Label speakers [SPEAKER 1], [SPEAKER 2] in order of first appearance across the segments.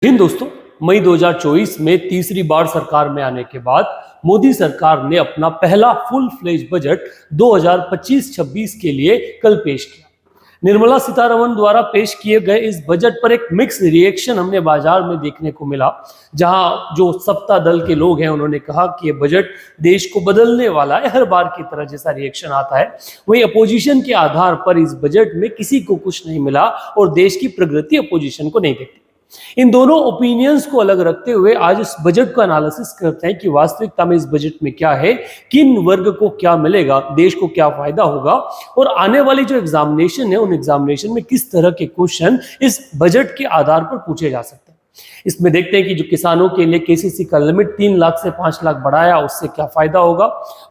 [SPEAKER 1] इन दोस्तों, मई 2024 में तीसरी बार सरकार में आने के बाद मोदी सरकार ने अपना पहला फुल फ्लेज बजट 2025-26 के लिए कल पेश किया। निर्मला सीतारमण द्वारा पेश किए गए इस बजट पर एक मिक्स रिएक्शन हमने बाजार में देखने को मिला, जहां जो सत्ता दल के लोग हैं उन्होंने कहा कि ये बजट देश को बदलने वाला है। हर बार की तरह जैसा रिएक्शन आता है वही अपोजिशन के आधार पर इस बजट में किसी को कुछ नहीं मिला और देश की प्रगति अपोजिशन को नहीं दिखती। इन दोनों ओपिनियंस को अलग रखते हुए आज इस बजट का एनालिसिस करते हैं कि वास्तविकता में इस बजट में क्या है, किन वर्ग को क्या मिलेगा, देश को क्या फायदा होगा और आने वाली जो एग्जामिनेशन है उन एग्जामिनेशन में किस तरह के क्वेश्चन इस बजट के आधार पर पूछे जा सकते हैं। इसमें देखते हैं कि जो किसानों के लिए केसीसी का लिमिट 3 लाख से 5 लाख बढ़ाया, उससे क्या फायदा होगा।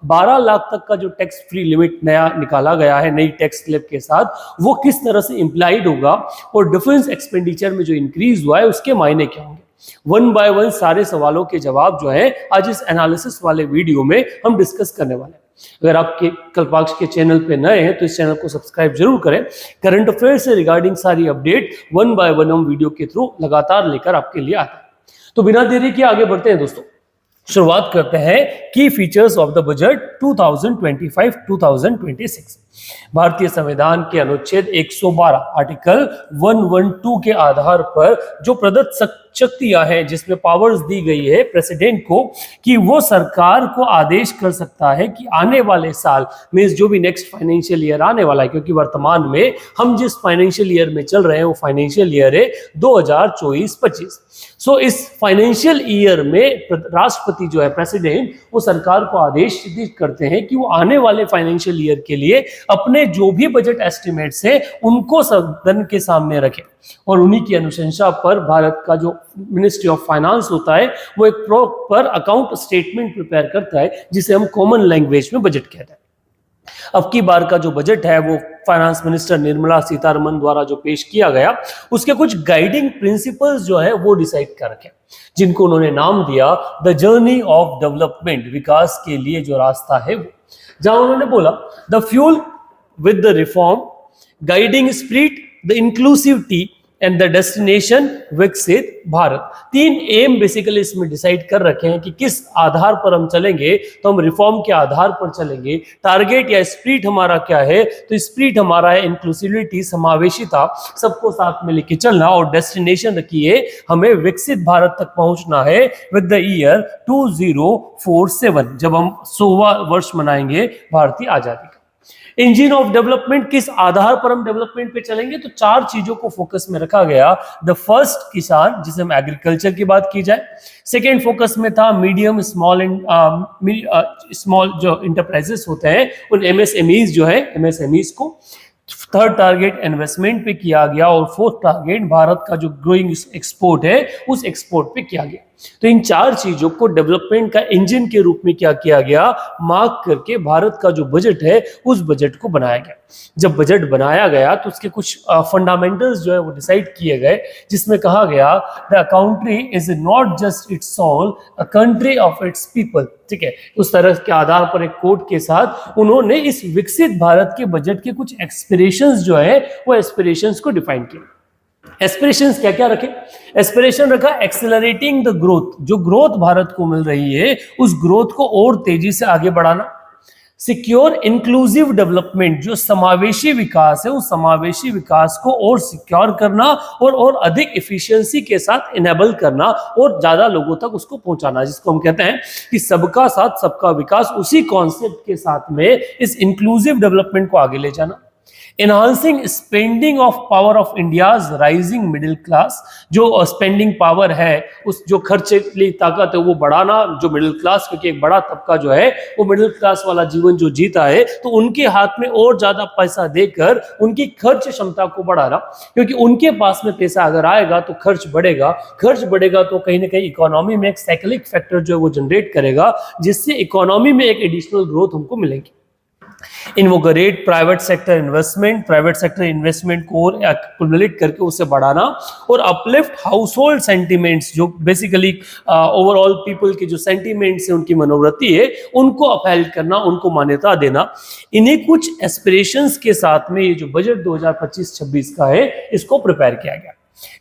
[SPEAKER 1] 12 लाख तक का जो टैक्स फ्री लिमिट नया निकाला गया है नई टैक्स स्लैब के साथ, वो किस तरह से इंप्लाइड होगा और डिफेंस एक्सपेंडिचर में जो इंक्रीज हुआ है उसके मायने क्या होंगे। वन बाय वन सारे सवालों के जवाब जो है आज इस एनालिसिस वाले वीडियो में हम डिस्कस करने वाले हैं। अगर आपके कल्पाक्ष के चैनल पे नए हैं तो इस चैनल को सब्सक्राइब जरूर करें। करंट अफेयर से रिगार्डिंग सारी अपडेट वन बाय वन हम वीडियो के थ्रू लगातार लेकर आपके लिए आते हैं। तो बिना देरी के आगे बढ़ते हैं दोस्तों, शुरुआत करते हैं की फीचर्स ऑफ द बजट 2025-2026। भारतीय संविधान के अनुच्छेद 112 आर्टिकल 112 के आधार पर जो प्रदत्त शक्तियां हैं, जिसमें पावर्स दी गई है प्रेसिडेंट को कि वो सरकार को आदेश कर सकता है कि आने वाले साल में जो भी नेक्स्ट फाइनेंशियल ईयर आने वाला है, क्योंकि वर्तमान में हम जिस फाइनेंशियल ईयर में चल रहे हैं वो फाइनेंशियल ईयर है 2024-25। सो इस फाइनेंशियल ईयर में राष्ट्रपति जो है प्रेसिडेंट, वो सरकार को आदेश करते हैं कि वो आने वाले फाइनेंशियल ईयर के लिए अपने जो भी बजट एस्टिमेट्स है उनको सदन के सामने रखें और उन्हीं की अनुशंसा पर भारत का जो मिनिस्ट्री ऑफ फाइनेंस होता है वो एक प्रॉपर अकाउंट स्टेटमेंट प्रिपेयर करता है, जिसे हम कॉमन लैंग्वेज में बजट कहते हैं। अब की बार का जो बजट है वो फाइनेंस मिनिस्टर निर्मला सीतारमण द्वारा जो पेश किया गया, उसके कुछ गाइडिंग प्रिंसिपल्स जो है वो डिसाइड कर रखे, जिनको उन्होंने नाम दिया द जर्नी ऑफ डेवलपमेंट, विकास के लिए जो रास्ता है वो। जहां उन्होंने बोला the fuel with the reform, guiding spirit, the inclusivity and the destination विकसित भारत। 3 एम बेसिकली इसमें डिसाइड कर रखे हैं कि किस आधार पर हम चलेंगे। तो हम रिफॉर्म के आधार पर चलेंगे। टारगेट या स्पिरिट हमारा क्या है, तो स्पिरिट हमारा है इंक्लूसिविटी, समावेशिता, सबको साथ में लेके चलना, और डेस्टिनेशन रखिए हमें विकसित भारत तक पहुंचना है विद द ईयर 2047, जब हम 100वां वर्ष मनाएंगे भारतीय आजादी का। इंजन ऑफ डेवलपमेंट, किस आधार पर हम डेवलपमेंट पे चलेंगे, तो 4 चीजों को फोकस में रखा गया। द फर्स्ट किसान, जिसे हम एग्रीकल्चर की बात की जाए। सेकेंड फोकस में था मीडियम स्मॉल एंड स्मॉल जो इंटरप्राइजेस होते हैं उन एमएसएमईज जो है एमएसएमईज को। थर्ड टारगेट इन्वेस्टमेंट पे किया गया और फोर्थ टारगेट भारत का जो ग्रोइंग एक्सपोर्ट है उस एक्सपोर्ट पे किया गया। तो इन 4 चीजों को डेवलपमेंट का इंजन के रूप में क्या किया गया, मार्क करके भारत का जो बजट है उस बजट को बनाया गया। जब बजट बनाया गया तो उसके कुछ फंडामेंटल्स जो है वो डिसाइड किए गए, जिसमें कहा गया the country is not just its soul, a country of its people. ठीक है, उस तरह के आधार पर एक कोट के साथ उन्होंने इस विकसित भारत के बजट के कुछ एस्पिरेशंस जो है वो एस्पिरेशंस को डिफाइन किया। एस्पिरेशंस क्या क्या रखे, एस्पिरेशन रखा एक्सेलरेटिंग द ग्रोथ, जो ग्रोथ भारत को मिल रही है उस ग्रोथ को और तेजी से आगे बढ़ाना। सिक्योर इंक्लूसिव डेवलपमेंट, जो समावेशी विकास है उस समावेशी विकास को और सिक्योर करना और अधिक एफिशिएंसी के साथ इनेबल करना और ज्यादा लोगों तक उसको पहुंचाना, जिसको हम कहते हैं कि सबका साथ सबका विकास। उसी कॉन्सेप्ट के साथ में इस इंक्लूसिव डेवलपमेंट को आगे ले जाना। Enhancing spending of power of India's rising middle class, जो स्पेंडिंग पावर है उस जो खर्चे की ताकत है वो बढ़ाना। जो मिडिल क्लास, क्योंकि एक बड़ा तबका जो है वो मिडिल क्लास वाला जीवन जो जीता है, तो उनके हाथ में और ज्यादा पैसा देकर उनकी खर्च क्षमता को बढ़ाना, क्योंकि उनके पास में पैसा अगर आएगा तो खर्च बढ़ेगा, खर्च बढ़ेगा तो कहीं ना कहीं इकोनॉमी में एक साइक्लिक फैक्टर जो है वो जनरेट करेगा, जिससे इकोनॉमी में एक एडिशनल ग्रोथ हमको मिलेगी। Invigorate private sector investment, private sector investment को एक्युमुलेट करके उसे बढ़ाना और अपलिफ्ट हाउसहोल्ड सेंटिमेंट्स, जो बेसिकली ओवरऑल पीपल के जो सेंटिमेंट्स है उनकी मनोवृत्ति है उनको अपहेल्ड करना, उनको मान्यता देना। इन्हीं कुछ एस्पिरेशंस के साथ में ये जो बजट 2025-26 का है इसको प्रिपेयर किया गया।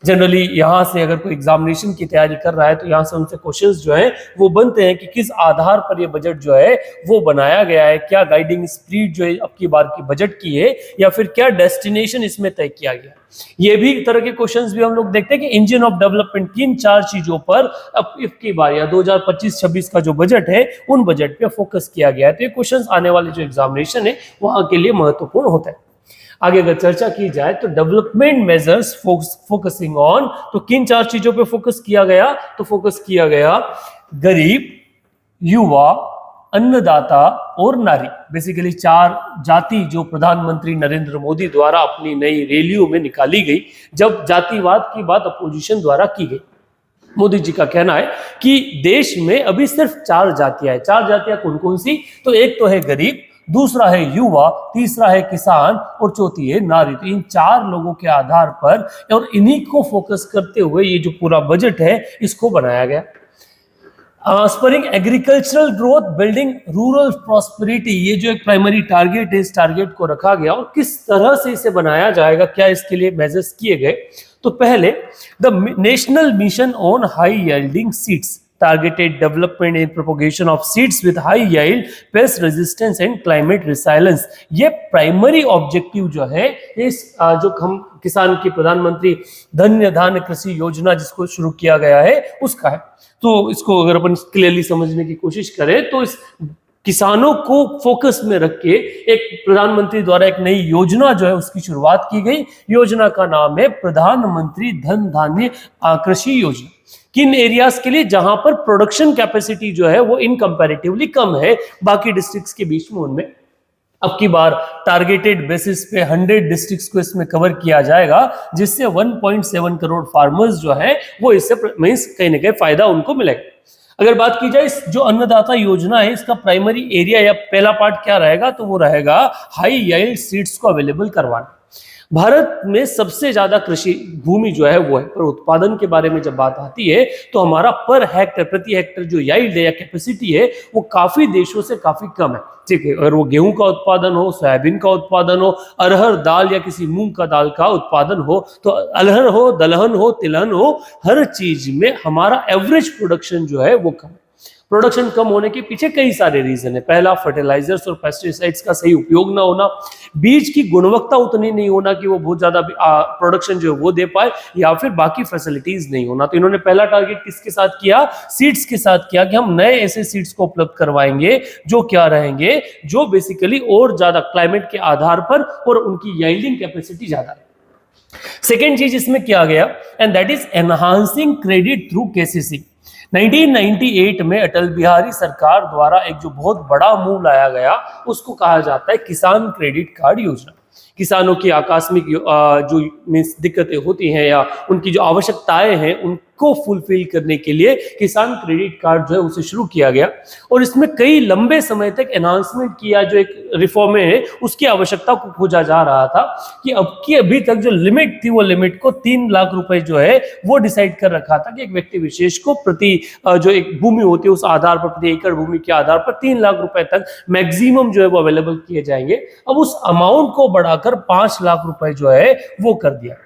[SPEAKER 1] जनरली यहाँ से अगर कोई एग्जामिनेशन की तैयारी कर रहा है तो यहाँ से उनसे क्वेश्चंस जो है वो बनते हैं कि किस आधार पर ये बजट जो है वो बनाया गया है, क्या गाइडिंग स्प्रिट जो है अब की बार की बजट की है, या फिर क्या डेस्टिनेशन इसमें तय किया गया। ये भी तरह के क्वेश्चंस भी हम लोग देखते हैं कि इंजन ऑफ डेवलपमेंट किन चार चीजों पर अब की बार या 2025-26 का जो बजट है उन बजट पे फोकस किया गया है। तो ये क्वेश्चंस आने वाले जो एग्जामिनेशन है वहां के लिए महत्वपूर्ण होता है। आगे अगर चर्चा की जाए तो डेवलपमेंट मेजर्स फोकसिंग ऑन, तो किन चार चीजों पे फोकस किया गया, तो फोकस किया गया गरीब, युवा, अन्नदाता और नारी। बेसिकली चार जाति जो प्रधानमंत्री नरेंद्र मोदी द्वारा अपनी नई रैलियों में निकाली गई जब जातिवाद की बात अपोजिशन द्वारा की गई। मोदी जी का कहना है कि देश में अभी सिर्फ चार जातियां हैं। चार जातियां कौन कौन सी, तो एक तो है गरीब, दूसरा है युवा, तीसरा है किसान और चौथी है नारी। तो इन चार लोगों के आधार पर और इन्हीं को फोकस करते हुए ये जो पूरा बजट है इसको बनाया गया। Spurring agricultural growth, building rural prosperity, ये जो एक प्राइमरी टारगेट है, इस टारगेट को रखा गया और किस तरह से इसे बनाया जाएगा, क्या इसके लिए मेजर्स किए गए। तो पहले the national mission on high yielding seeds targeted development in propagation of seeds with high yield, pest resistance and climate resilience। ये प्राइमरी ऑब्जेक्टिव जो है इस जो हम किसान की प्रधानमंत्री धन्य धान्य कृषि योजना जिसको शुरू किया गया है उसका है। तो इसको अगर अपन क्लियरली समझने की कोशिश करें तो इस किसानों को फोकस में रख के एक प्रधानमंत्री द्वारा एक नई योजना जो है उसकी शुरुआत की गई। योजना का नाम है प्रधानमंत्री धन धान्य कृषि योजना। किन एरियाज के लिए, जहां पर प्रोडक्शन कैपेसिटी जो है वो इनकंपैरेटिवली कम है बाकी डिस्ट्रिक्ट्स के बीच में, उनमें अब की बार टारगेटेड बेसिस पे 100 डिस्ट्रिक्ट्स को इसमें कवर किया जाएगा जिससे 1.7 करोड़ फार्मर्स जो है वो इससे मींस कहीं ना कहीं फायदा उनको मिलेगा। अगर बात की जाए इस जो अन्नदाता योजना है इसका प्राइमरी एरिया या पहला पार्ट क्या रहेगा, तो वो रहेगा हाई यील्ड सीड्स को अवेलेबल करवाना। भारत में सबसे ज्यादा कृषि भूमि जो है वो है, पर उत्पादन के बारे में जब बात आती है तो हमारा पर हेक्टर प्रति हेक्टर जो यील्ड है या कैपेसिटी है वो काफी देशों से काफी कम है। ठीक है, अगर वो गेहूं का उत्पादन हो, सोयाबीन का उत्पादन हो, अरहर दाल या किसी मूंग का दाल का उत्पादन हो, तो अरहर हो, दलहन हो, तिलहन हो, हर चीज में हमारा एवरेज प्रोडक्शन जो है वो कम है। प्रोडक्शन कम होने के पीछे कई सारे रीजन है। पहला, फर्टिलाइजर्स और पेस्टिसाइड्स का सही उपयोग ना होना, बीज की गुणवत्ता उतनी नहीं होना कि वो बहुत ज्यादा प्रोडक्शन जो है वो दे पाए, या फिर बाकी फैसिलिटीज नहीं होना। तो इन्होंने पहला टारगेट किसके साथ किया, सीड्स के साथ किया कि हम नए ऐसे सीड्स को उपलब्ध करवाएंगे जो क्या रहेंगे, जो बेसिकली और ज्यादा क्लाइमेट के आधार पर और उनकी यील्डिंग कैपेसिटी ज्यादा है। सेकेंड चीज इसमें किया गया and that is enhancing credit through KCC. 1998 में अटल बिहारी सरकार द्वारा एक जो बहुत बड़ा मूव लाया गया उसको कहा जाता है किसान क्रेडिट कार्ड योजना। किसानों की आकस्मिक जो दिक्कतें होती हैं या उनकी जो आवश्यकताएं हैं उनको फुलफिल करने के लिए किसान क्रेडिट कार्ड जो है उसे शुरू किया गया और इसमें कई लंबे समय तक एनहांसमेंट किया, जो एक रिफॉर्में है उसकी आवश्यकता को खोजा जा रहा था कि अभी तक जो लिमिट थी वो लिमिट को 3 लाख रुपए जो है वो डिसाइड कर रखा था कि एक व्यक्ति विशेष को प्रति जो एक भूमि होती है उस आधार पर, प्रति एकड़ भूमि के आधार पर 3 लाख रुपए तक मैक्सिमम जो है वो अवेलेबल किए जाएंगे। अब उस अमाउंट को बढ़ाकर 5 लाख रुपए जो है वो कर दिया।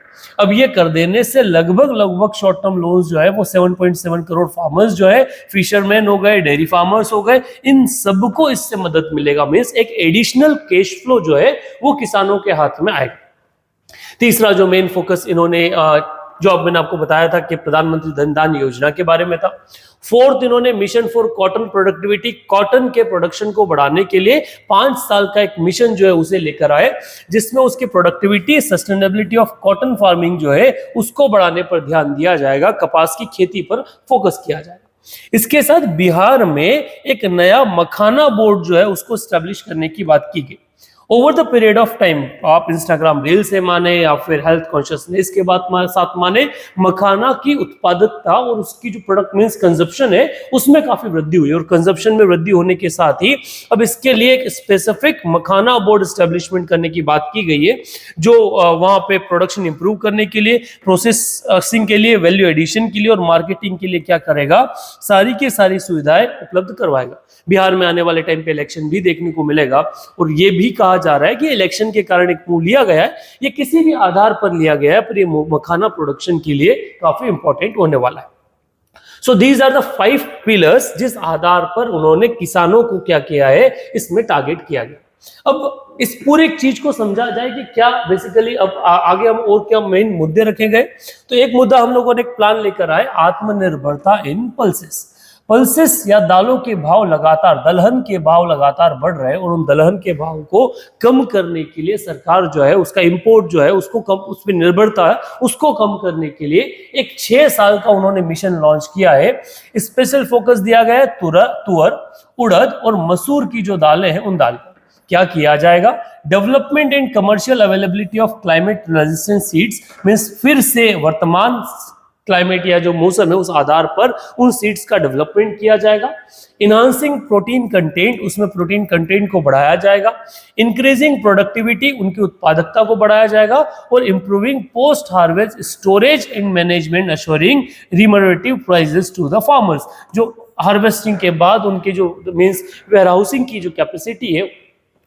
[SPEAKER 1] अब ये कर देने से लगभग शॉर्ट टर्म लोन्स जो है वो 7.7 करोड़ फार्मर्स जो है, फिशरमैन हो गए, डेयरी फार्मर्स हो गए, इन सबको इससे मदद मिलेगा। मींस एक एडिशनल कैश फ्लो जो है वो किसानों के हाथ में आएगा। तीसरा जो मेन फोकस इन्होंने जो अब मैंने आपको बताया था कि प्रधानमंत्री धन धान्य योजना के बारे में था। फोर्थ, इन्होंने mission for cotton productivity, cotton के प्रोडक्शन को बढ़ाने के लिए 5 साल का एक मिशन जो है उसे लेकर आए जिसमें उसकी productivity, sustainability of cotton farming जो है उसको बढ़ाने पर ध्यान दिया जाएगा, कपास की खेती पर फोकस किया जाएगा। इसके साथ बिहार में एक नया मखाना बोर्ड जो है उसको स्टैब्लिश करने की बात की गई। Over the period of time, आप इंस्टाग्राम रील से माने या फिर हेल्थ कॉन्शियसनेस के साथ माने, मखाना की उत्पादकता और उसकी जो प्रोडक्ट मींस कंजप्शन है उसमें काफी वृद्धि हुई और कंजप्शन में वृद्धि होने के साथ ही अब इसके लिए एक स्पेसिफिक मखाना बोर्ड एस्टेब्लिशमेंट करने की बात की गई है जो वहां पे प्रोडक्शन इंप्रूव करने के लिए, प्रोसेसिंग के लिए, वैल्यू एडिशन के लिए और मार्केटिंग के लिए क्या करेगा, सारी की सारी सुविधाएं उपलब्ध करवाएगा। बिहार में आने वाले टाइम पे इलेक्शन भी देखने को मिलेगा और ये भी कहा जा रहा है कि इलेक्शन के कारण एक मूव लिया गया है, ये किसी भी आधार पर लिया गया है, पर ये मखाना प्रोडक्शन के लिए काफी इंपॉर्टेंट होने वाला है। So these are the 5 pillars जिस आधार पर उन्होंने किसानों को क्या किया है, इसमें टारगेट किया गया। अब इस पूरे चीज को समझा जाए कि क्या बेसिकली अब आगे हम और क्या मेन मुद्दे रखे गए। तो एक मुद्दा हम लोगों ने एक प्लान लेकर आए, आत्मनिर्भरता इन पल्सेस। पल्सेस या दालों के भाव लगातार, दलहन के भाव लगातार बढ़ रहे हैं और उन दलहन के भाव को कम करने के लिए सरकार जो है उसका इंपोर्ट जो है उसको कम, उस पर निर्भरता है उसको कम करने के लिए एक 6 साल का उन्होंने मिशन लॉन्च किया है। स्पेशल फोकस दिया गया है तुअर, उड़द और मसूर की जो दालें हैं उन दाल पर क्या किया जाएगा। Development and commercial availability of climate resistant seeds, means फिर से वर्तमान क्लाइमेट या जो मौसम है उस आधार पर उन सीड्स का डेवलपमेंट किया जाएगा। इनहांसिंग प्रोटीन कंटेंट, उसमें प्रोटीन कंटेंट को बढ़ाया जाएगा। इंक्रीजिंग प्रोडक्टिविटी, उनकी उत्पादकता को बढ़ाया जाएगा। और improving post harvest storage and management, assuring remunerative prices to the farmers. जो हार्वेस्टिंग के बाद उनके जो मींस वेयरहाउसिंग की जो कैपेसिटी है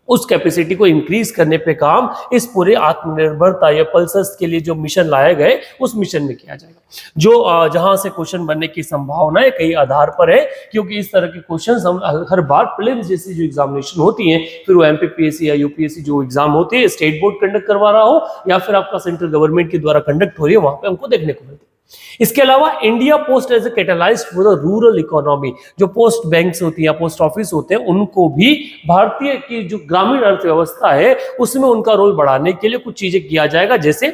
[SPEAKER 1] उस कैपेसिटी को इंक्रीज करने पे काम इस पूरे आत्मनिर्भरता या पल्सेस के लिए जो मिशन लाए गए उस मिशन में किया जाएगा। जो जहां से क्वेश्चन बनने की संभावना है कई आधार पर है, क्योंकि इस तरह के क्वेश्चन हम हर बार प्रीलिम्स जैसी जो एग्जामिनेशन होती है, फिर वो एमपीपीएससी या यूपीएससी जो एग्जाम होती है, स्टेट बोर्ड कंडक्ट करवा रहा हो या फिर आपका सेंट्रल गवर्नमेंट के द्वारा कंडक्ट हो रही है, वहां पे हमको देखने को मिलती है। इसके अलावा India post as a catalyzed for the rural economy, जो पोस्ट बैंक्स होती हैं या पोस्ट ऑफिस होते हैं उनको भी भारतीय की जो ग्रामीण अर्थव्यवस्था है उसमें उनका रोल बढ़ाने के लिए कुछ चीजें किया जाएगा, जैसे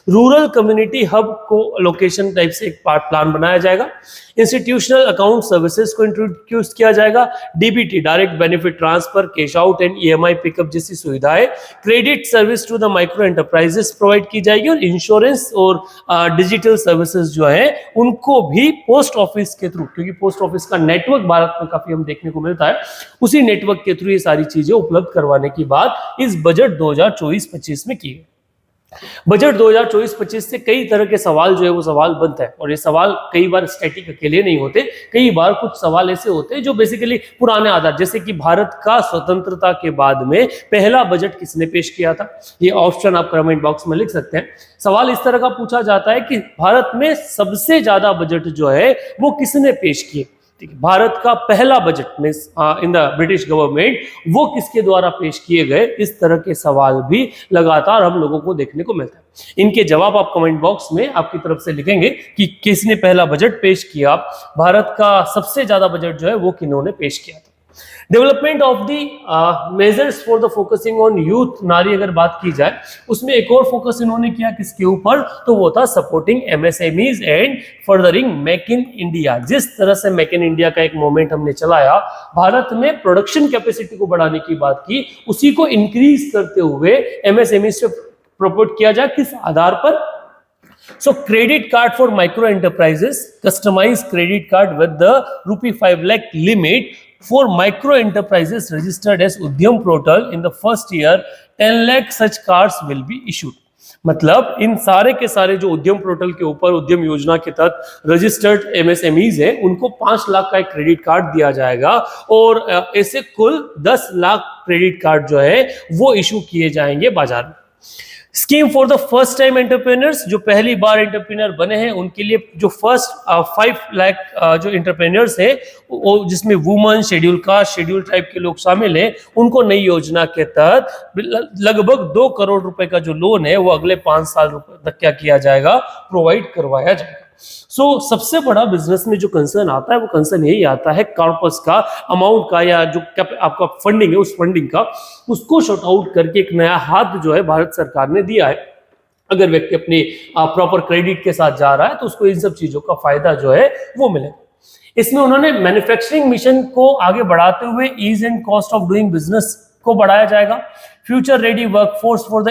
[SPEAKER 1] रूरल कम्युनिटी हब को लोकेशन टाइप से एक प्लान बनाया जाएगा। इंस्टीट्यूशनल अकाउंट सर्विसेज को इंट्रोड्यूस किया जाएगा। DBT, direct benefit transfer, cash out and EMI pickup जैसी सुविधाएं। Credit service to the micro enterprises provide की जाएगी और इंश्योरेंस और डिजिटल सर्विसेज जो है उनको भी पोस्ट ऑफिस के थ्रू, क्योंकि पोस्ट ऑफिस का नेटवर्क भारत में काफी हम देखने को मिलता है, उसी नेटवर्क के थ्रू ये सारी चीजें उपलब्ध करवाने की बात इस बजट 2024-25 में की है। बजट 2024-25 से कई तरह के सवाल जो है वो सवाल बनता है और ये सवाल कई बार स्टैटिक अकेले नहीं होते, कई बार कुछ सवाल ऐसे होते हैं जो बेसिकली पुराने आधार, जैसे कि भारत का स्वतंत्रता के बाद में पहला बजट किसने पेश किया था, ये ऑप्शन आप कमेंट बॉक्स में लिख सकते हैं। सवाल इस तरह का पूछा जाता है कि भारत में सबसे ज्यादा बजट जो है वो किसने पेश किए, ठीक है, भारत का पहला बजट में इन द ब्रिटिश गवर्नमेंट वो किसके द्वारा पेश किए गए, इस तरह के सवाल भी लगातार हम लोगों को देखने को मिलता है। इनके जवाब आप कमेंट बॉक्स में आपकी तरफ से लिखेंगे कि किसने पहला बजट पेश किया, भारत का सबसे ज्यादा बजट जो है वो किन्होंने पेश किया था। Development of the measures for the focusing on youth, नारी अगर बात की जाए उसमें एक और फोकस इन्होंने किया किसके ऊपर, तो वो था supporting MSMEs and furthering make in India. जिस तरह से मेक इन इंडिया का एक मोमेंट हमने चलाया, भारत में प्रोडक्शन कैपेसिटी को बढ़ाने की बात की, उसी को इंक्रीज करते हुए एमएसएमई से प्रपोट किया जाए किस आधार पर। So credit card for micro enterprises, customized credit card with the ₹5 lakh limit for micro enterprises registered as Udyam portal in the first year, 10 lakh such cards will be issued. मतलब इन सारे के सारे जो उद्यम पोर्टल के ऊपर उद्यम योजना के तहत रजिस्टर्ड एमएसएमईज है उनको 5 लाख का एक क्रेडिट कार्ड दिया जाएगा और ऐसे कुल 10 लाख क्रेडिट कार्ड जो है वो इशू किए जाएंगे बाजार में। Scheme for the first time entrepreneurs, जो पहली बार एंटरप्रेन्योर बने हैं उनके लिए जो फर्स्ट 5 लाख जो एंटरप्रेन्योर्स है वो जिसमें woman, schedule caste, schedule tribe के लोग शामिल हैं, उनको नई योजना के तहत लगभग 2 करोड़ रुपए का जो लोन है वो अगले 5 साल तक क्या किया जाएगा, प्रोवाइड करवाया जाएगा। सो सबसे बड़ा बिजनेस में जो कंसर्न आता है वो कंसर्न यही आता है कॉर्पस का, अमाउंट का, या जो आपका फंडिंग है उस फंडिंग का, उसको शॉर्ट आउट करके एक नया हाथ जो है भारत सरकार ने दिया है। अगर व्यक्ति अपनी प्रॉपर क्रेडिट के साथ जा रहा है तो उसको इन सब चीजों का फायदा जो है वो मिलेगा। इसमें उन्होंने मैन्युफैक्चरिंग मिशन को आगे बढ़ाते हुए ease and cost of doing business को बढ़ाया जाएगा। Future ready workforce for the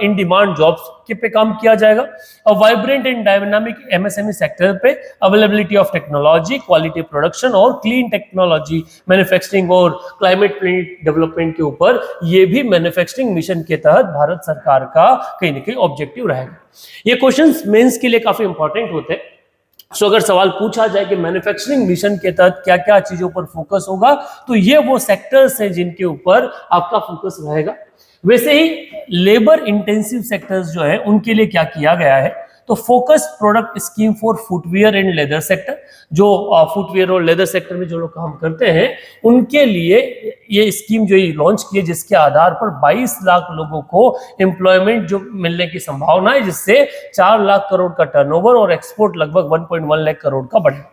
[SPEAKER 1] in demand jobs के पे काम किया जाएगा। और vibrant and dynamic MSME sector पे availability of technology, quality production और क्लीन टेक्नोलॉजी मैन्युफैक्चरिंग और क्लाइमेट डेवलपमेंट के ऊपर ये भी मैन्युफैक्चरिंग मिशन के तहत भारत सरकार का कहीं ना कहीं ऑब्जेक्टिव रहेगा। ये क्वेश्चंस मेंस के लिए काफी इंपॉर्टेंट होते हैं। सो अगर सवाल पूछा जाए कि मैन्युफैक्चरिंग मिशन के तहत क्या क्या चीजों पर फोकस होगा, तो ये वो सेक्टर्स हैं जिनके ऊपर आपका फोकस रहेगा। वैसे ही लेबर इंटेंसिव सेक्टर्स जो है उनके लिए क्या किया गया है, तो focus product scheme for footwear and leather sector, जो फुटवियर और लेदर सेक्टर में जो लोग काम करते हैं उनके लिए ये स्कीम जो लॉन्च की है, जिसके आधार पर 22 लाख लोगों को एम्प्लॉयमेंट जो मिलने की संभावना है, जिससे 4 लाख करोड़ का टर्नओवर और एक्सपोर्ट लगभग 1.1 लाख करोड़ का बढ़ेगा।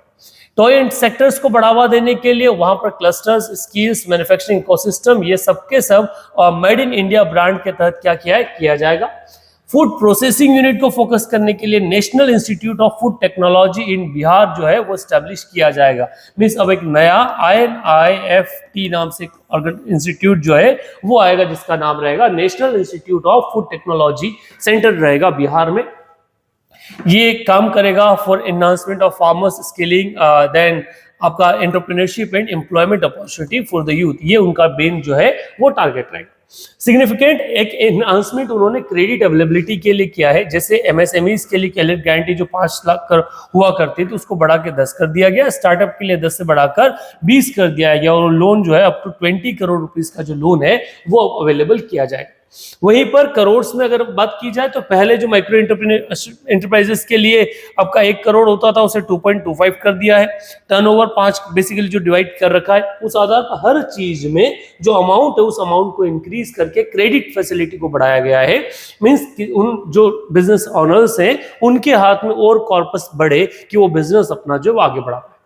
[SPEAKER 1] टॉय एंड सेक्टर्स को बढ़ावा देने के लिए वहां पर क्लस्टर्स, स्किल्स, मैन्युफैक्चरिंग इकोसिस्टम, ये सबके सब मेड इन इंडिया ब्रांड के तहत क्या किया जाएगा। फूड प्रोसेसिंग यूनिट को फोकस करने के लिए national institute of food technology in Bihar जो है वो स्टैब्लिश किया जाएगा। मींस अब एक नया INIFT नाम से इंस्टीट्यूट जो है वो आएगा, जिसका नाम रहेगा national institute of food technology, centre रहेगा बिहार में। ये काम करेगा for enhancement of farmers skilling, then आपका entrepreneurship and employment opportunity for the youth, ये उनका मेन जो है वो टारगेट रहेगा। सिग्निफिकेंट एक एनहांसमेंट उन्होंने क्रेडिट अवेलेबिलिटी के लिए किया है। जैसे MSMEs के लिए क्रेडिट गारंटी जो 5 लाख हुआ करती है, तो उसको बढ़ा के 10 कर दिया गया। स्टार्टअप के लिए 10 से बढ़ाकर 20 कर दिया गया, और लोन जो है अप टू 20 करोड़ रुपीस का जो लोन है वो अवेलेबल किया जाएगा। वहीं पर करोड़ में अगर बात की जाए, तो पहले जो माइक्रो एंटरप्राइजेस के लिए आपका 1 करोड़ होता था, उसे 2.25 कर दिया है। टर्नओवर 5 बेसिकली जो डिवाइड कर रखा है, उस आधार पर हर चीज में जो अमाउंट है उस अमाउंट को इंक्रीज करके क्रेडिट फैसिलिटी को बढ़ाया गया है। मींस उन जो बिजनेस ऑनर्स हैं उनके हाथ में और कॉर्पस बढ़े कि वो बिजनेस अपना जो आगे बढ़ा पाए।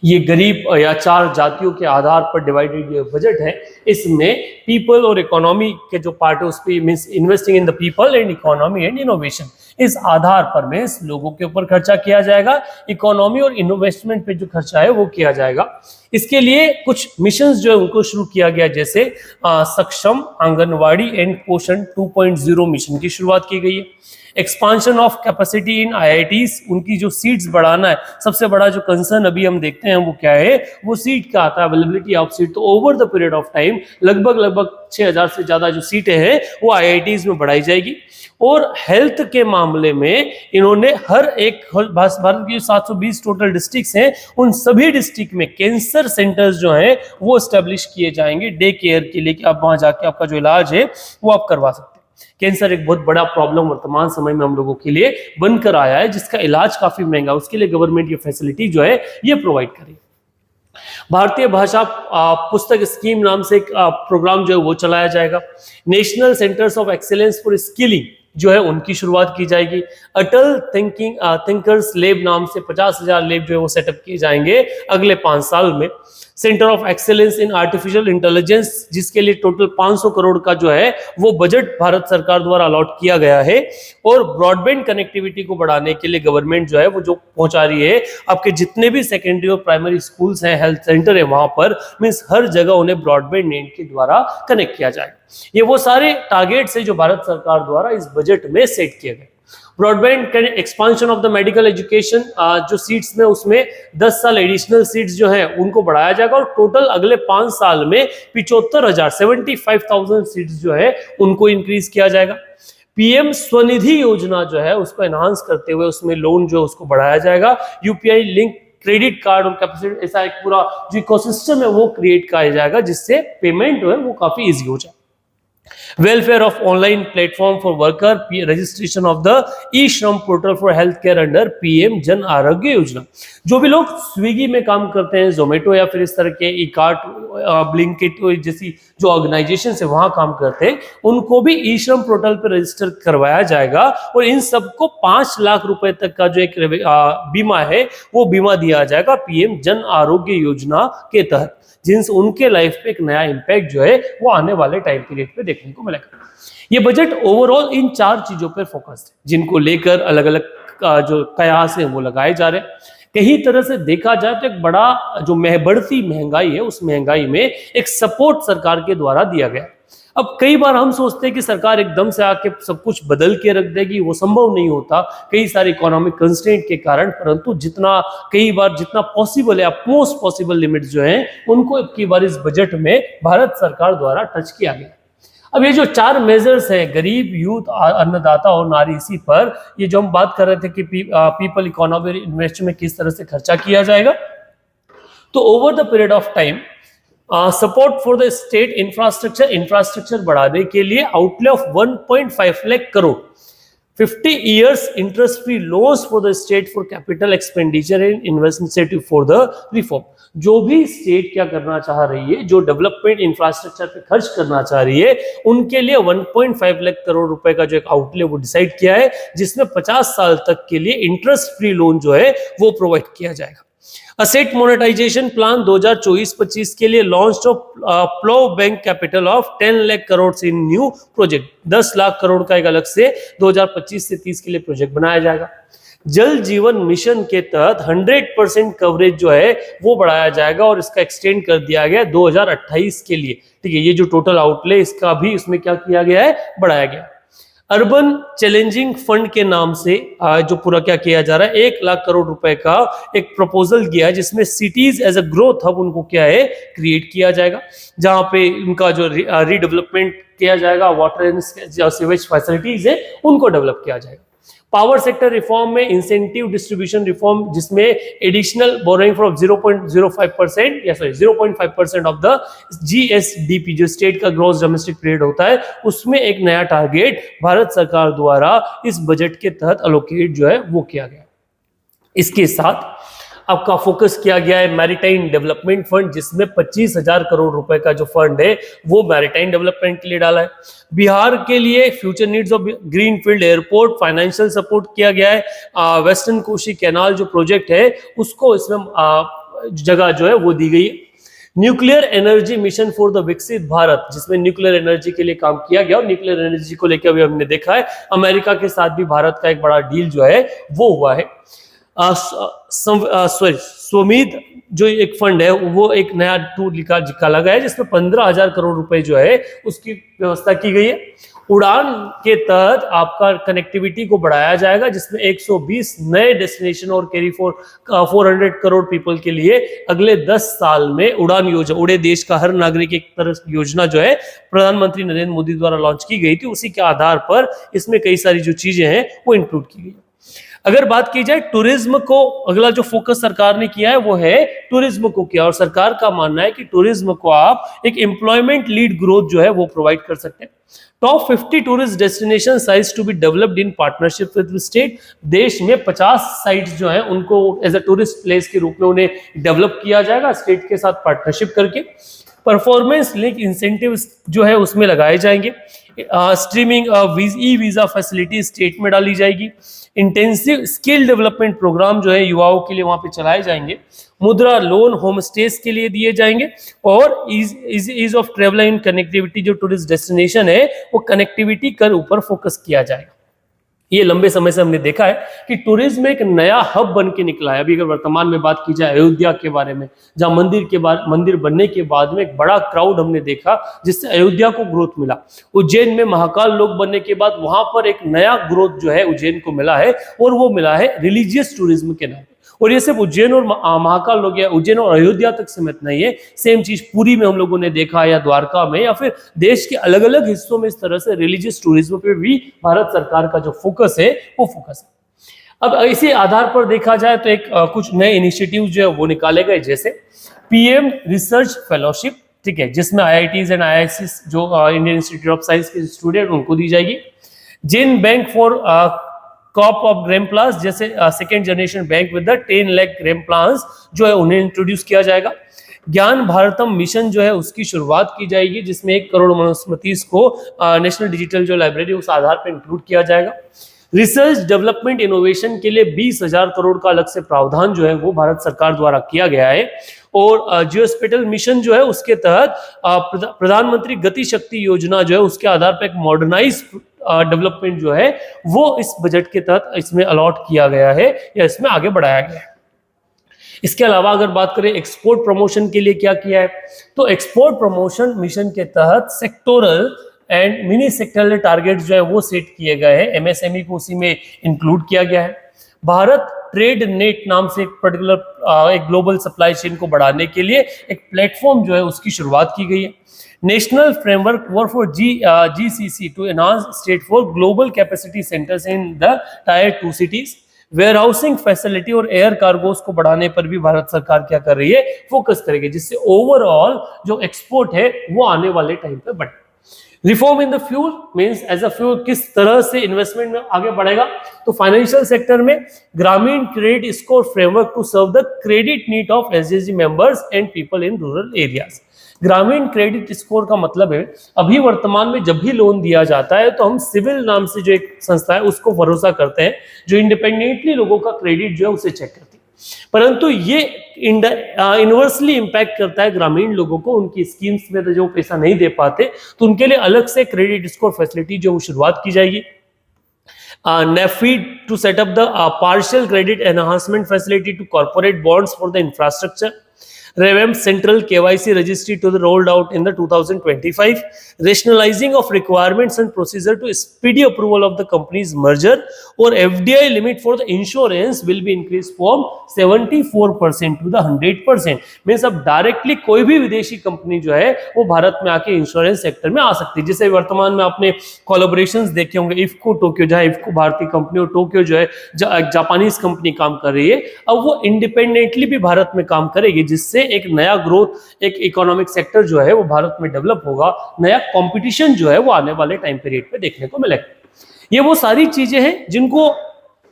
[SPEAKER 1] ये गरीब या 4 जातियों के आधार पर डिवाइडेड ये बजट है। इसमें पीपल और इकोनॉमी के जो पार्ट है उस पर means investing in the people and economy and innovation, इस आधार पर मींस लोगों के ऊपर खर्चा किया जाएगा, इकोनॉमी और इन्वेस्टमेंट पे जो खर्चा है वो किया जाएगा। इसके लिए कुछ मिशंस जो है उनको शुरू किया गया, जैसे सक्षम आंगनवाड़ी एंड पोषण 2.0 मिशन की शुरुआत की गई है। Expansion of capacity in IITs, उनकी जो सीट्स बढ़ाना है। सबसे बड़ा जो कंसर्न अभी हम देखते हैं वो क्या है, वो सीट का आता है, अवेलेबिलिटी ऑफ सीट। तो over the period of time लगभग 6000 से ज्यादा जो सीटें हैं वो IITs में बढ़ाई जाएगी। और हेल्थ के मामले में इन्होंने हर एक भारत की 720 टोटल डिस्ट्रिक्ट्स हैं, उन सभी डिस्ट्रिक्ट में कैंसर सेंटर्स जो हैं वो एस्टेब्लिश किए जाएंगे डे केयर के लिए, कि आप वहां जाके आपका जो इलाज है वो आप करवा सकते हैं। कैंसर एक बहुत बड़ा प्रॉब्लम वर्तमान समय में हम लोगों के लिए बनकर आया है, जिसका इलाज काफी महंगा, उसके लिए गवर्नमेंट ये फैसिलिटी जो है ये प्रोवाइड करेगी। भारतीय भाषा पुस्तक स्कीम नाम से एक प्रोग्राम जो है वो चलाया जाएगा। National centres of excellence for skilling जो है उनकी शुरुआत की जाएगी। अटल थिंकर्स लैब नाम से 50,000 लैब जो है वो सेटअप किए जाएंगे अगले 5 साल में। Centre of excellence in artificial intelligence, जिसके लिए टोटल 500 करोड़ का जो है वो बजट भारत सरकार द्वारा अलॉट किया गया है। और ब्रॉडबैंड कनेक्टिविटी को बढ़ाने के लिए गवर्नमेंट जो है वो जो पहुंचा रही है, आपके जितने भी सेकेंडरी और प्राइमरी स्कूल्स हैं, हेल्थ सेंटर है, वहां पर मींस हर जगह उन्हें ब्रॉडबैंड नेट के द्वारा कनेक्ट किया जाएगा। ये वो सारे टारगेट्स है जो भारत सरकार द्वारा इस बजट में सेट किए गए। Broadband expansion of the medical education, जो सीट्स में उसमें 10 साल एडिशनल सीट्स जो है उनको बढ़ाया जाएगा, और टोटल अगले 5 साल में 75,000 सीट्स जो है उनको इंक्रीज किया जाएगा। PM स्वनिधि योजना जो है उसको एनहांस करते हुए उसमें लोन जो उसको बढ़ाया जाएगा। UPI लिंक क्रेडिट कार्ड और कैपेसिटी, ऐसा एक पूरा जो इकोसिस्टम है वो क्रिएट किया जाएगा, जिससे पेमेंट जो है वो काफी इजी हो जाए। Welfare of online platform for worker, registration of the e-Shram portal for health care under PM Jan Arogya Yojana. जो भी लोग स्विगी में काम करते हैं, जोमेटो या फिर इस तरह के ई-कार्ट, ब्लिंकिट जैसी जो ऑर्गेनाइजेशन है वहां काम करते हैं, उनको भी ई-श्रम पोर्टल पर रजिस्टर करवाया जाएगा। और इन सबको 5 लाख रुपए तक का जो एक बीमा है वो बीमा दिया जाएगा PM जन आरोग्य योजना के तहत, जिनसे उनके लाइफ पे एक नया इंपैक्ट जो है वो आने वाले टाइम पीरियड पे देखने को मिलेगा। ये बजट ओवरऑल इन 4 चीजों पर फोकस्ड है, जिनको लेकर अलग अलग जो कयास है वो लगाए जा रहे हैं। कहीं तरह से देखा जाए तो एक बड़ा जो बढ़ती महंगाई है, उस महंगाई में एक सपोर्ट सरकार के द्वारा दिया गया। अब कई बार हम सोचते हैं कि सरकार एकदम से आके सब कुछ बदल के रख देगी, वो संभव नहीं होता कई सारे इकोनॉमिक कंस्ट्रेंट के कारण। परंतु कई बार जितना पॉसिबल है, मोस्ट पॉसिबल लिमिट्स जो हैं उनको अब की बार इस बजट में भारत सरकार द्वारा टच किया गया। अब ये जो 4 मेजर्स हैं, गरीब, यूथ, अन्नदाता और नारी, इसी पर ये जो हम बात कर रहे थे कि पीपल, इकोनॉमी, इन्वेस्टमेंट में किस तरह से खर्चा किया जाएगा। तो over the period of time support for the state infrastructure बढ़ाने के लिए outlay of 1.5 lakh crore, 50 years interest free loans for the state for capital expenditure and incentive for the reform। जो भी स्टेट क्या करना चाह रही है, जो डेवलपमेंट इंफ्रास्ट्रक्चर पे खर्च करना चाह रही है, उनके लिए 1.5 लाख करोड़ रुपए का जो एक आउटले वो डिसाइड किया है, जिसमें 50 साल तक के लिए इंटरेस्ट फ्री लोन जो है वो प्रोवाइड किया जाएगा। असेट मोनेटाइजेशन प्लान 2024-25 के लिए launch of plough bank capital of 10 lakh crore in new project, 10 lakh crore का एक अलग से 2025 से 30 के लिए प्रोजेक्ट बनाया जाएगा। जल जीवन मिशन के तहत 100% कवरेज जो है वो बढ़ाया जाएगा और इसका एक्सटेंड कर दिया गया 2028 के लिए। ठीक है, ये जो टोटल आउटले इसका भी इसमें क्या किया गया है, बढ़ाया गया। अर्बन चैलेंजिंग फंड के नाम से जो पूरा क्या किया जा रहा है, 1 लाख करोड़ रुपए का एक प्रपोजल किया है, जिसमें cities as a growth hub उनको क्या है क्रिएट किया जाएगा, जहां पे उनका जो रीडेवलपमेंट किया जाएगा, वाटर एंड सीवेज फैसिलिटीज है उनको डेवलप किया जाएगा। पावर सेक्टर रिफॉर्म में इंसेंटिव डिस्ट्रीब्यूशन रिफॉर्म, जिसमें एडिशनल बोरोइंग फ्रॉम 0.05% या सॉरी 0.5% ऑफ द जीएसडीपी, जो स्टेट का ग्रॉस डोमेस्टिक प्रोडक्ट होता है, उसमें एक नया टारगेट भारत सरकार द्वारा इस बजट के तहत अलोकेट जो है वो किया गया। इसके साथ आपका फोकस किया गया है मैरीटाइम डेवलपमेंट फंड, जिसमें 25,000 करोड़ रुपए का जो फंड है वो मैरीटाइम डेवलपमेंट के लिए डाला है। बिहार के लिए future needs of greenfield airport financial support किया गया है। वेस्टर्न कोशी कैनाल जो प्रोजेक्ट है उसको इसमें जगह जो है वो दी गई है। Nuclear energy mission for the विकसित भारत, जिसमें न्यूक्लियर एनर्जी के लिए काम किया गया, और न्यूक्लियर एनर्जी को लेकर अभी हमने देखा है अमेरिका के साथ भी भारत का एक बड़ा डील जो है वो हुआ है। स्वमित जो एक फंड है वो एक नया टूल निकाला गया है, जिसमें 15,000 करोड़ रुपए जो है उसकी व्यवस्था की गई है। उड़ान के तहत आपका कनेक्टिविटी को बढ़ाया जाएगा, जिसमें 120 नए डेस्टिनेशन और कैरी फॉर 400 करोड़ पीपल के लिए अगले 10 साल में उड़ान योजना, उड़े देश का हर नागरिक एक तरह योजना जो है प्रधानमंत्री नरेंद्र मोदी द्वारा लॉन्च की गई थी, उसी के आधार पर इसमें कई सारी जो चीजें हैं वो इंक्लूड की गई। अगर बात की जाए टूरिज्म को, अगला जो फोकस सरकार ने किया है वो है टूरिज्म को किया, और सरकार का मानना है कि टूरिज्म को आप एक एम्प्लॉयमेंट लीड ग्रोथ जो है वो प्रोवाइड कर सकते हैं। Top 50 tourist destination sites to be developed in partnership with state, देश में 50 साइट्स जो है उनको एज अ टूरिस्ट प्लेस के रूप में उन्हें डेवलप किया जाएगा स्टेट के साथ पार्टनरशिप करके। परफॉर्मेंस लिंक इंसेंटिव जो है उसमें लगाए जाएंगे। Streaming e visa facility state में डाली जाएगी। इंटेंसिव स्किल डेवलपमेंट प्रोग्राम जो है युवाओं के लिए वहां पे चलाए जाएंगे। मुद्रा लोन होम स्टेज के लिए दिए जाएंगे, और ease of travel and connectivity, जो टूरिस्ट डेस्टिनेशन है वो कनेक्टिविटी कर ऊपर फोकस किया जाएगा। ये लंबे समय से हमने देखा है कि टूरिज्म एक नया हब बन के निकला है। अभी अगर वर्तमान में बात की जाए अयोध्या के बारे में, जहां मंदिर बनने के बाद में एक बड़ा क्राउड हमने देखा, जिससे अयोध्या को ग्रोथ मिला। उज्जैन में महाकाल लोक बनने के बाद वहां पर एक नया ग्रोथ जो है उज्जैन को मिला है, और वो मिला है रिलीजियस टूरिज्म के नाम। और ये सिर्फ उज्जैन और महाकाल लोग या उज्जैन और अयोध्या तक सीमित नहीं है, सेम चीज पुरी में हम लोगों ने देखा, या द्वारका में, या फिर देश के अलग अलग हिस्सों में इस तरह से रिलीजियस टूरिज्म पे भी भारत सरकार का जो फोकस है वो फोकस है। अब इसी आधार पर देखा जाए तो एक कुछ नए इनिशिएटिव जो है वो निकाले गए, जैसे पीएम रिसर्च फेलोशिप, ठीक है, जिसमें IITs एंड IISc जो इंडियन इंस्टीट्यूट ऑफ साइंस के स्टूडेंट उनको दी जाएगी। Gene bank for crop of germplasm, जैसे second generation bank with the 10 lakh germplasm जो है उन्हें इंट्रोड्यूस किया जाएगा। ज्ञान भारतम मिशन जो है उसकी शुरुआत की जाएगी, जिसमें 1 करोड़ मनुस्मृतिस को नेशनल डिजिटल जो लाइब्रेरी उस आधार पर इंक्लूड किया जाएगा। रिसर्च डेवलपमेंट इनोवेशन के लिए 20,000 करोड़ का अलग से प्रावधान जो है वो भारत सरकार द्वारा किया गया है। और जियोस्पेटल मिशन जो है उसके तहत प्रधानमंत्री गति शक्ति योजना जो है उसके आधार पर एक मॉडर्नाइज डेवलपमेंट जो है वो इस बजट के तहत इसमें अलॉट किया गया है या इसमें आगे बढ़ाया गया है। इसके अलावा अगर बात करें एक्सपोर्ट प्रमोशन के लिए क्या किया है, तो एक्सपोर्ट प्रमोशन मिशन के तहत sectoral and mini sectoral target जो है वो सेट किए गए हैं। MSME को उसी में इंक्लूड किया गया है। भारत ट्रेड नेट नाम से एक पर्टिकुलर एक ग्लोबल सप्लाई चेन को बढ़ाने के लिए एक प्लेटफॉर्म जो है उसकी शुरुआत की गई है। National framework work for GCC to enhance state for global capacity centres in the tier 2 cities. Warehousing facility और एयर कार्गोस को बढ़ाने पर भी भारत सरकार क्या कर रही है, फोकस करेगी, जिससे ओवरऑल जो एक्सपोर्ट है वो आने वाले टाइम पे बढ़े। Reform in the fuel means as a fuel किस तरह से इन्वेस्टमेंट में आगे बढ़ेगा, तो फाइनेंशियल सेक्टर में ग्रामीण credit score framework to serve the credit need of SHG members and people in rural areas. ग्रामीण क्रेडिट स्कोर का मतलब है अभी वर्तमान में जब भी लोन दिया जाता है तो हम सिविल नाम से जो एक संस्था है उसको भरोसा करते हैं, जो इंडिपेंडेंटली लोगों का क्रेडिट जो है उसे चेक करती है, परंतु ये इनवर्सली इंपैक्ट करता है ग्रामीण लोगों को। उनकी स्कीम्स में तो जो पैसा नहीं दे पाते तो उनके लिए अलग से क्रेडिट स्कोर फैसिलिटी जो शुरुआत की जाएगी। NAFED to set up the partial credit enhancement facility to corporate bonds for the infrastructure. Revamp central KYC registry to be rolled out in the 2025. Rationalizing of requirements and procedure to speedy approval of the company's merger or FDI limit for the insurance will be increased from 74% to the 100%. Means अब directly कोई भी विदेशी company जो है वो भारत में आके insurance sector में आ सकती है। जैसे वर्तमान में आपने कोलैबोरेशंस देखे होंगे, इफ्को टोक्यो, जहाँ इफ्को भारतीय कंपनी और टोक्यो जो है जापानीज कंपनी काम कर रही है, अब वो इंडिपेंडेंटली भी भारत में काम करेगी, जिससे एक नया ग्रोथ, एक इकोनॉमिक सेक्टर जो है वो भारत में डेवलप होगा, नया कंपटीशन जो है वो आने वाले टाइम पीरियड पे देखने को मिलेगा। ये वो सारी चीजें हैं जिनको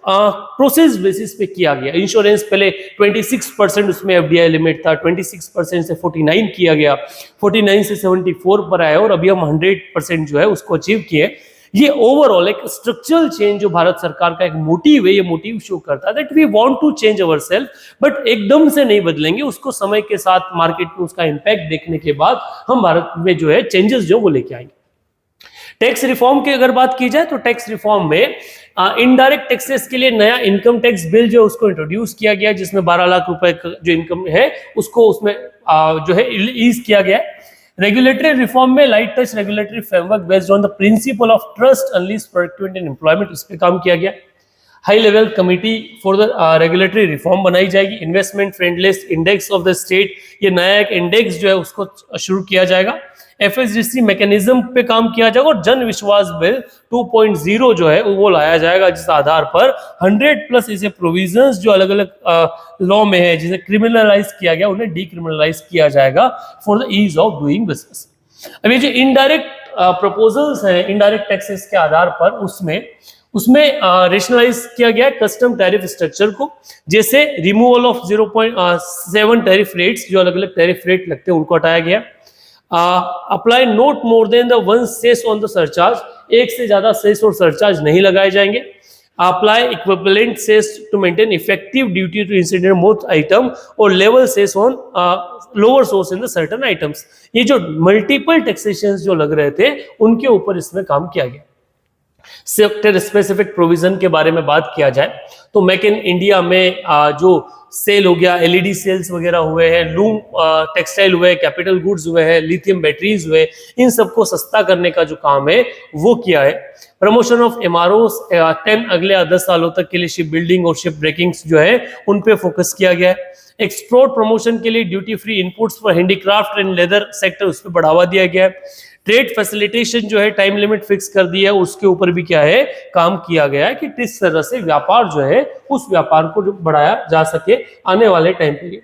[SPEAKER 1] प्रोसेस बेसिस पे किया गया। इंश्योरेंस पहले 26% उसमें एफडीआई लिमिट था, 26% से 49 किया गया, 49 से 74 पर आया और अभी हम 100% जो है उसको अचीव किए। ये ओवरऑल एक स्ट्रक्चरल चेंज जो भारत सरकार का एक मोटिव है, ये मोटिव शो करता है that we want to change our self, but एकदम से नहीं बदलेंगे, उसको समय के साथ मार्केट में उसका इंपैक्ट देखने के बाद हम भारत में जो है चेंजेस जो वो लेके आएंगे। टैक्स रिफॉर्म की अगर बात की जाए तो टैक्स रिफॉर्म में इनडायरेक्ट टैक्सेस के लिए नया इनकम टैक्स बिल जो उसको इंट्रोड्यूस किया गया, जिसमें 12 लाख रुपए जो इनकम है उसको उसमें जो है ईज किया गया। रेगुलेटरी रिफॉर्म में light touch regulatory framework based on the principle of trust unleash productivity and employment, उस पर काम किया गया। High level committee for the regulatory reform बनाई जाएगी। Investment friendliest index of the state, ये नया एक इंडेक्स जो है उसको शुरू किया जाएगा। एफएसडीसी मैकेनिज्म पे काम किया जाएगा और जन विश्वास बिल 2.0 जो है वो लाया जाएगा, जिस आधार पर 100+ ऐसे प्रोविजंस जो अलग अलग लॉ में है जिसे क्रिमिनलाइज किया गया उन्हें डीक्रिमिनलाइज किया जाएगा for the ease of doing business. अब ये जो इनडायरेक्ट प्रपोजल्स हैं इनडायरेक्ट टैक्सेस के आधार पर, उसमें रेशनलाइज किया गया कस्टम टैरिफ स्ट्रक्चर को, जैसे रिमूवल ऑफ 0.7 टैरिफ रेट्स, जो अलग अलग टैरिफ रेट लगते हैं उनको हटाया गया। Apply not more than the one cess on the surcharge, एक से ज्यादा सेस और सरचार्ज नहीं लगाए जाएंगे। Apply equivalent cess to maintain effective duty to incident most item और level cess on lower source in the certain items. ये जो मल्टीपल टैक्सेशन जो लग रहे थे उनके ऊपर इसमें काम किया गया। सेक्टर स्पेसिफिक प्रोविजन के बारे में बात किया जाए तो मेक इन इंडिया में जो सेल हो गया, एलईडी सेल्स वगैरह हुए हैं, लूम टेक्सटाइल हुए, कैपिटल गुड्स हुए हैं, लिथियम बैटरीज हुए, इन सबको सस्ता करने का जो काम है वो किया है। प्रमोशन ऑफ एमआरओस 10 अगले 10 सालों तक के लिए शिप बिल्डिंग और शिप ब्रेकिंग्स जो है उन पे फोकस किया गया है। एक्सपोर्ट प्रमोशन के लिए duty free inputs for handicraft and leather sector, उस पर बढ़ावा दिया गया है। ट्रेड फैसिलिटेशन जो है टाइम लिमिट फिक्स कर दिया है, उसके ऊपर भी क्या है काम किया गया है कि किस तरह से व्यापार जो है उस व्यापार को जो बढ़ाया जा सके आने वाले टाइम पीरियड।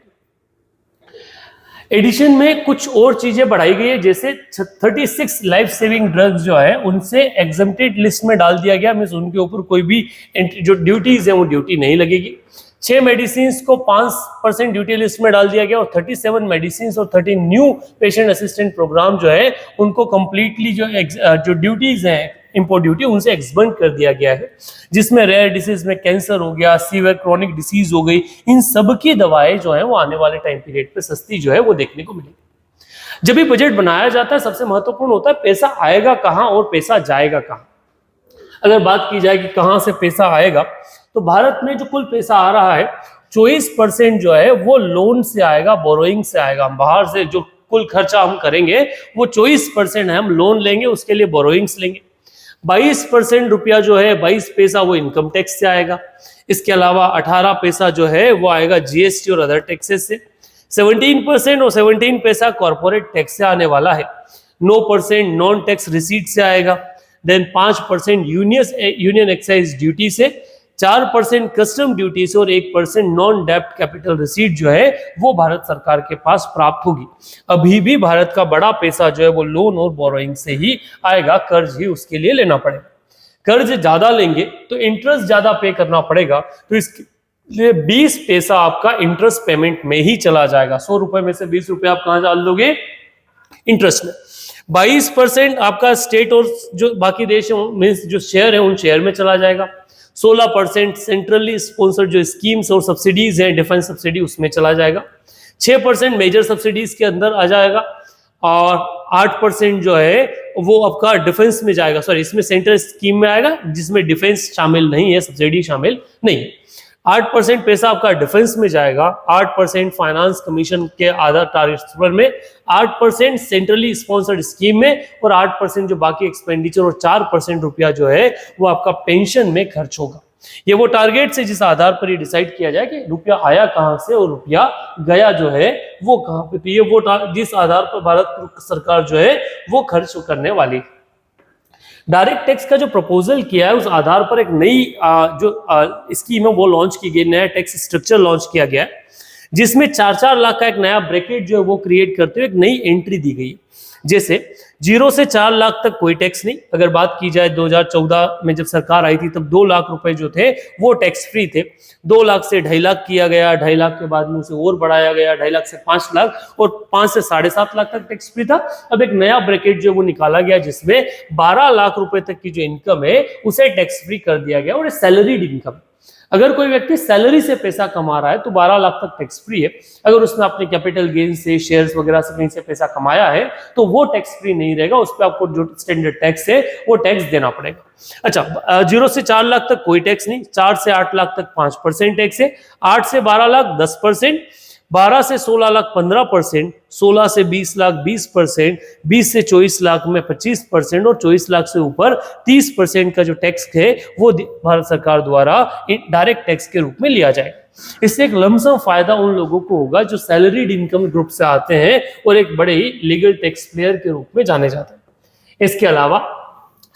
[SPEAKER 1] एडिशन में कुछ और चीजें बढ़ाई गई है, जैसे 36 लाइफ सेविंग ड्रग्स जो है उनसे एग्जम्प्टेड लिस्ट में डाल दिया गया, मींस उनके ऊपर कोई भी जो ड्यूटीज है वो ड्यूटी नहीं लगेगी। 6 मेडिसिन को 5% ड्यूटी लिस्ट में डाल दिया गया और 37 मेडिसिन और 13 न्यू पेशेंट असिस्टेंट प्रोग्राम जो है उनको कंप्लीटली जो ड्यूटीज हैं इंपोर्ट ड्यूटी उनसे एक्सबंड कर दिया गया है, जिसमें रेयर डिसीज में कैंसर हो गया, सीवियर क्रोनिक डिसीज हो गई, इन सब की दवाएं जो है वो आने वाले टाइम पीरियड पे सस्ती जो है वो देखने को मिलेगी। जब भी बजट बनाया जाता है सबसे महत्वपूर्ण होता है पैसा आएगा कहाँ और पैसा जाएगा कहाँ। अगर बात की जाए कि कहाँ से पैसा आएगा तो भारत में जो कुल पैसा आ रहा है 24% जो है वो लोन से आएगा, बोरोइंग से आएगा। हम बाहर से जो कुल खर्चा हम करेंगे वो 24% है, हम लोन लेंगे उसके लिए बोरोइंग्स लेंगे। 22% रुपया जो है 22 पैसा वो इनकम टैक्स से आएगा। इसके अलावा 18 पैसा जो है वो आएगा जीएसटी और अदर टैक्सेस से। 17% और 17 पैसा कॉर्पोरेट टैक्स से आने वाला है। 9% नॉन टैक्स रिसीट से आएगा। देन 5% यूनियन एक्साइज ड्यूटी से, 4% कस्टम ड्यूटी से और 1% नॉन डेप्ट कैपिटल रिसीट जो है वो भारत सरकार के पास प्राप्त होगी। अभी भी भारत का बड़ा पैसा जो है वो लोन और बोरोइंग से ही आएगा, कर्ज ही उसके लिए लेना पड़ेगा। कर्ज ज्यादा लेंगे तो इंटरेस्ट ज्यादा पे करना पड़ेगा, तो इसके लिए 20 पैसा आपका इंटरेस्ट पेमेंट में ही चला जाएगा। 100 रुपए में से 20 रुपए आप कहां डाल दोगे? इंटरेस्ट में। 22% आपका स्टेट और जो बाकी देश में जो शेयर है उन शेयर में चला जाएगा। 16% सेंट्रली स्पॉन्सर्ड जो स्कीम्स और सब्सिडीज हैं, डिफेंस सब्सिडी, उसमें चला जाएगा। 6% मेजर सब्सिडीज के अंदर आ जाएगा और 8% जो है वो आपका डिफेंस में जाएगा। सॉरी, इसमें सेंट्रल स्कीम में आएगा जिसमें डिफेंस शामिल नहीं है, सब्सिडी शामिल नहीं। 8% पैसा आपका डिफेंस में जाएगा, 8% फाइनेंस कमीशन के आधार ट्रांसफर में, 8% सेंट्रली स्पॉन्सर्ड स्कीम में और 8% जो बाकी एक्सपेंडिचर और 4% रुपया जो है वो आपका पेंशन में खर्च होगा। ये वो टारगेट से जिस आधार पर ये डिसाइड किया जाए कि रुपया आया कहां से और रुपया गया जो है वो कहां पे, तो ये वो जिस आधार पर भारत सरकार जो है वो खर्च करने वाली। डायरेक्ट टैक्स का जो प्रपोजल किया है उस आधार पर एक नई जो स्कीम है वो लॉन्च की गई, नया टैक्स स्ट्रक्चर लॉन्च किया गया है जिसमें 4-4 लाख का एक नया ब्रैकेट जो है वो क्रिएट करते हुए एक नई एंट्री दी गई। जैसे 0 से 4 लाख तक कोई टैक्स नहीं। अगर बात की जाए 2014 में जब सरकार आई थी तब 2 लाख रुपए जो थे वो टैक्स फ्री थे। 2 लाख से 2.5 लाख किया गया, 2.5 लाख के बाद में उसे और बढ़ाया गया, 2.5 लाख से 5 लाख और 5 से 7.5 लाख तक टैक्स फ्री था। अब एक नया ब्रैकेट जो वो निकाला गया जिसमें 12 लाख रुपए तक की जो इनकम है उसे टैक्स फ्री कर दिया गया और सैलरीड इनकम। अगर कोई व्यक्ति सैलरी से पैसा कमा रहा है तो 12 लाख तक टैक्स फ्री है। अगर उसने अपने कैपिटल गेन से, शेयर्स वगैरह से कहीं से पैसा कमाया है तो वो टैक्स फ्री नहीं रहेगा, उस पर आपको जो स्टैंडर्ड टैक्स है वो टैक्स देना पड़ेगा। अच्छा, 0 से 4 लाख तक कोई टैक्स नहीं, 4 से 8 लाख तक 5% टैक्स है, 8 से 12 लाख 10%, 12 से 16 लाख 15%, 16 से 20 लाख 20%, 20 से 24 लाख में 25% और 24 लाख से ऊपर 30% का जो टैक्स है वो भारत सरकार द्वारा डायरेक्ट टैक्स के रूप में लिया जाएगा। इससे एक लमसम फायदा उन लोगों को होगा जो सैलरीड इनकम ग्रुप से आते हैं और एक बड़े ही लीगल टैक्स प्लेयर के रूप में जाने जाते हैं। इसके अलावा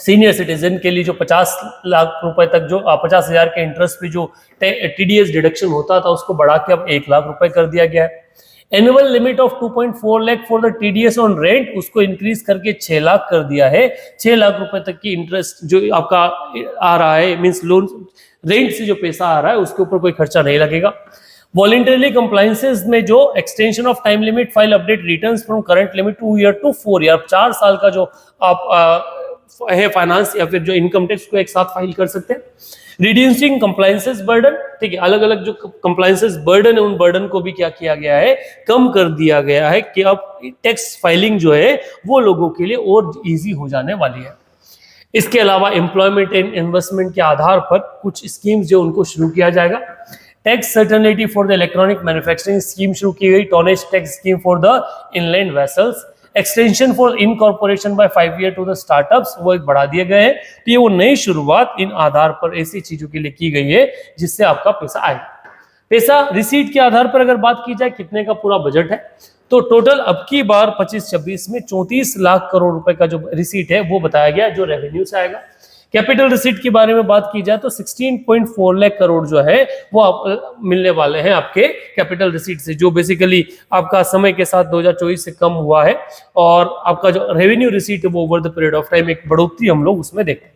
[SPEAKER 1] सीनियर सिटीजन के लिए जो 50 लाख रुपए तक जो 50,000 के इंटरेस्ट पे जो टीडीएस डिडक्शन होता था उसको बढ़ा के अब 1 लाख रुपए कर दिया गया है। Annual limit of 2.4 lakh for the TDS on rent उसको इंक्रीज करके 6 लाख कर दिया है। 6 लाख रुपए तक की इंटरेस्ट जो आपका आ रहा है, मींस लोन रेंट से जो पैसा आ रहा है उसके ऊपर कोई खर्चा नहीं लगेगा। वॉलंटरी कंप्लायंसेस में जो extension of time limit file update returns from current limit 2 year to 4 year, 4 साल का जो आप है फाइनेंस या फिर जो इनकम टैक्स को एक साथ फाइल कर सकते हैं। रिड्यूसिंग कंप्लायंसेस बर्डन, ठीक है, अलग अलग जो कंप्लायंसेस बर्डन है उन बर्डन को भी क्या किया गया है, कम कर दिया गया है कि अब टैक्स फाइलिंग जो है वो लोगों के लिए और इजी हो जाने वाली है। इसके अलावा एम्प्लॉयमेंट एंड इन्वेस्टमेंट के आधार पर कुछ स्कीम्स जो उनको शुरू किया जाएगा। Tax certainty for the electronic manufacturing scheme शुरू की गई। Tonnage tax scheme for the inland vessels. Extension for incorporation by 5 year to the startups वो एक बढ़ा दिए गए हैं। तो ये वो नई शुरुआत इन आधार पर ऐसी चीजों के लिए की गई है जिससे आपका पैसा आएगा। पैसा रिसीट के आधार पर अगर बात की जाए कितने का पूरा बजट है तो टोटल अब की बार 25-26 में 34 लाख करोड़ रुपए का जो रिसीट है वो बताया गया जो रेवेन्यू से आएगा। कैपिटल रिसीट के बारे में बात की जाए तो 16.4 लाख करोड़ जो है वो आप मिलने वाले हैं आपके कैपिटल रिसीट से, जो बेसिकली आपका समय के साथ 2024 से कम हुआ है और आपका जो रेवेन्यू रिसीट है वो over the period of time एक बढ़ोतरी हम लोग उसमें देखते हैं।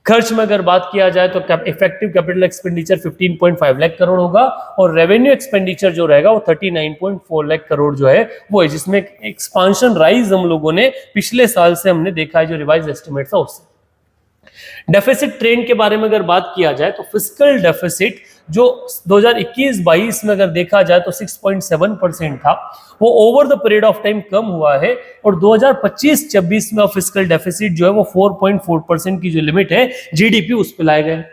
[SPEAKER 1] खर्च में अगर बात किया जाए तो effective capital expenditure 15.5 lakh crore होगा और रेवेन्यू एक्सपेंडिचर जो रहेगा वो 39.4 लाख करोड़ जो है वो है, जिसमें एक्सपांशन राइज हम लोगों ने पिछले साल से हमने देखा है जो रिवाइज एस्टिमेट था उससे। डेफिसिट ट्रेंड के बारे में अगर बात किया जाए तो फिस्कल डेफिसिट जो 2021-22 में अगर देखा जाए तो 6.7% था, वो over the period of time कम हुआ है और 2025-26 में फिस्कल डेफिसिट जो है वो 4.4% की जो लिमिट है जीडीपी उस पर लाए गए।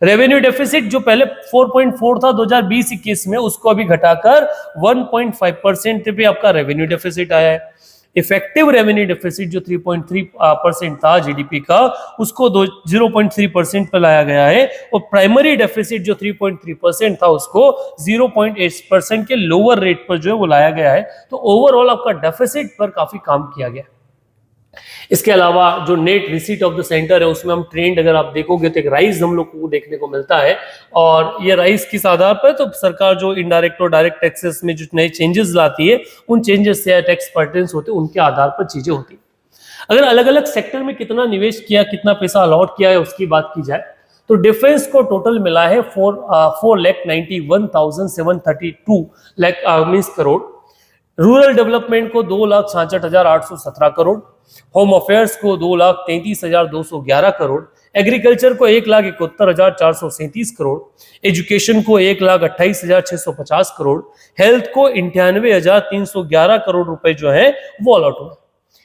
[SPEAKER 1] रेवेन्यू डेफिसिट जो पहले 4.4 था 2020-21 में उसको अभी घटाकर 1.5% पे आपका रेवेन्यू डेफिसिट आया है। इफेक्टिव रेवेन्यू डेफिसिट जो 3.3% था जीडीपी का, उसको 0.3% पर लाया गया है, और प्राइमरी डेफिसिट जो 3.3% था उसको 0.8% के लोअर रेट पर जो है वो लाया गया है। तो ओवरऑल आपका डेफिसिट पर काफी काम किया गया। इसके अलावा जो net receipt of the centre है उसमें हम ट्रेंड अगर आप देखोगे तो एक राइज हम लोग को देखने को मिलता है, और ये राइज किस आधार पर, तो सरकार जो इनडायरेक्ट और डायरेक्ट टैक्सेस में जो नए चेंजेस लाती है उन चेंजेस से टैक्स पर्टेन्स होते हैं उनके आधार पर चीजें होती है। अगर अलग अलग सेक्टर में कितना निवेश किया, कितना पैसा अलॉट किया है उसकी बात की जाए तो डिफेंस को टोटल मिला है 4,91,732 मीन्स करोड़, रूरल डेवलपमेंट को 2,66,817 करोड़, होम अफेयर्स को 2,33,211 करोड़, एग्रीकल्चर को 1,71,437 करोड़, एजुकेशन को 1,28,650 करोड़, हेल्थ को 98,311 करोड़ रुपए जो है वो अलॉट हुए।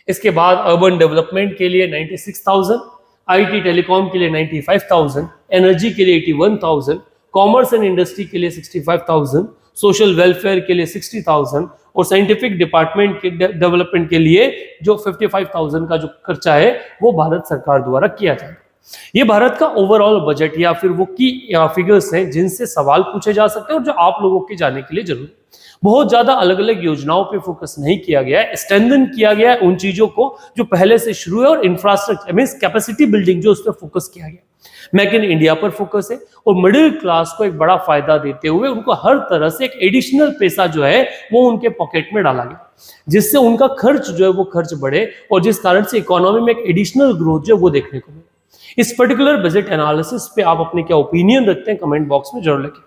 [SPEAKER 1] इसके बाद अर्बन डेवलपमेंट के लिए 96,000, आईटी टेलीकॉम के लिए 95,000, एनर्जी के लिए 81,000, कॉमर्स एंड इंडस्ट्री के लिए 65,000, सोशल वेलफेयर के लिए 60,000 और साइंटिफिक डिपार्टमेंट के डेवलपमेंट के लिए जो 55,000 का जो खर्चा है वो भारत सरकार द्वारा किया जाएगा। ये भारत का ओवरऑल बजट या फिर वो की फिगर्स हैं जिनसे सवाल पूछे जा सकते हैं और जो आप लोगों के जाने के लिए जरूरी। बहुत ज्यादा अलग अलग योजनाओं पे फोकस नहीं किया गया है, स्ट्रेंथन किया गया है उन चीजों को जो पहले से शुरू है, और इंफ्रास्ट्रक्चर मींस कैपेसिटी बिल्डिंग जो उस पर फोकस किया गया। मेक इन इंडिया पर फोकस है और मिडिल क्लास को एक बड़ा फायदा देते हुए उनको हर तरह से एक एडिशनल पैसा जो है वो उनके पॉकेट में डाला गया, जिससे उनका खर्च जो है वो खर्च बढ़े और जिस कारण से इकोनॉमी में एक एडिशनल ग्रोथ जो है वो देखने को मिले। इस पर्टिकुलर बजट एनालिसिस पे आप अपने क्या ओपिनियन रखते हैं कमेंट बॉक्स में जरूर लिखें।